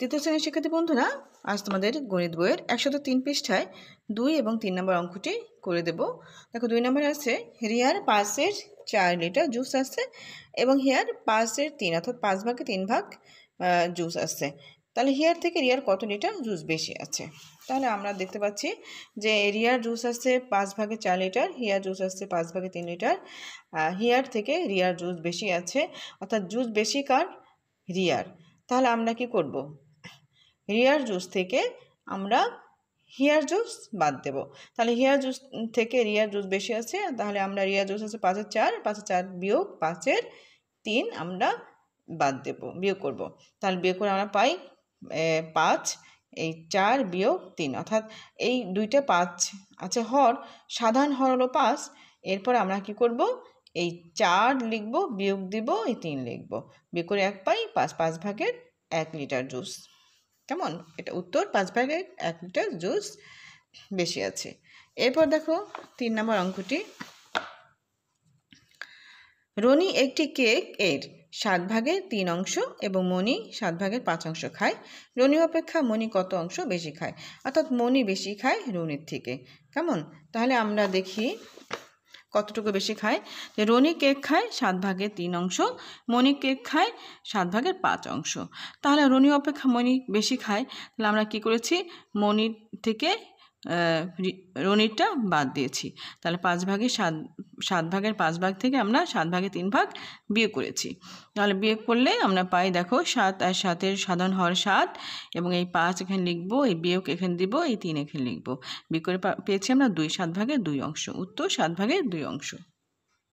তৃতীয় শ্রেণীর শিক্ষার্থী বন্ধুরা, আজ তোমাদের গণিত বইয়ের 103 পৃষ্ঠায় 2 এবং 3 নম্বর অঙ্কটি করে দেব। দেখো 2 নম্বরে আছে রিয়ার 5-এর 4 লিটার জুস আছে এবং হিয়ার 5-এর 3 অর্থাৎ 5 ভাগে 3 ভাগ জুস আছে। তাহলে হিয়ার থেকে রিয়ার কত লিটার জুস বেশি আছে? তাহলে আমরা দেখতে পাচ্ছি যে রিয়ার জুস আছে 5 ভাগে 4 লিটার, হিয়ার জুস আছে 5 ভাগে 3 লিটার। হিয়ার থেকে রিয়ার জুস বেশি আছে, অর্থাৎ জুস বেশি কার? রিয়ার। তাহলে আমরা কি করব? রিয়ার জুস থেকে আমরা হিয়ার জুস বাদ দেব। তাহলে হিয়ার জুস থেকে রিয়ার জুস বেশি আছে, তাহলে আমরা রিয়ার জুস আছে 5-এর 4, 5-এর 4 বিয়োগ 5-এর 3 আমরা বাদ দেব, বিয়োগ করব। তাহলে বিয়োগ করে আমরা পাই 5, এই 4 বিয়োগ 3, অর্থাৎ এই দুইটা 5 আছে হর, সাধারণ হর হলো 5। এরপর আমরা কি করব? এই 4 লিখব, বিয়োগ দিব, এই 3 লিখব, বিয়োগ করে 1 পাই, 5 ভাগের 1 লিটার জুস। কেমন? এটা উত্তর, 5 ভাগের 1 লিটার জুস বেশি আছে। এরপর দেখো 3 নম্বর অঙ্কটি। রনি একটি কেক এর 7 ভাগের 3 অংশ এবং মনি 7 ভাগের 5 অংশ খায়। রনি অপেক্ষা মনি কত অংশ বেশি খায়? অর্থাৎ মনি বেশি খায় রনির থেকে। কেমন? তাহলে আমরা দেখি কতটুকু বেশি খায়। যে রনি কেক খায় 7 ভাগের 3 অংশ, মনি কেক খায় 7 ভাগের 5 অংশ। তাহলে রনি অপেক্ষা মনি বেশি খায়, তাহলে আমরা কি করেছি? মনির থেকে রনিরটা বাদ দিয়েছি। তাহলে 7 ভাগের 5 ভাগ থেকে আমরা 7 ভাগের 3 ভাগ বিয়োগ করেছি। তাহলে বিয়োগ করলে আমরা পাই, দেখো 7 আর 7-এর সাধারণ হর 7 এবং এই 5 এখানে লিখবো, এই বিয়োগ এখানে দিব, এই 3 এখানে লিখবো, বিয়োগ করে পেয়েছি আমরা 2, 7 ভাগের 2 অংশ। উত্তর 7 ভাগের 2 অংশ।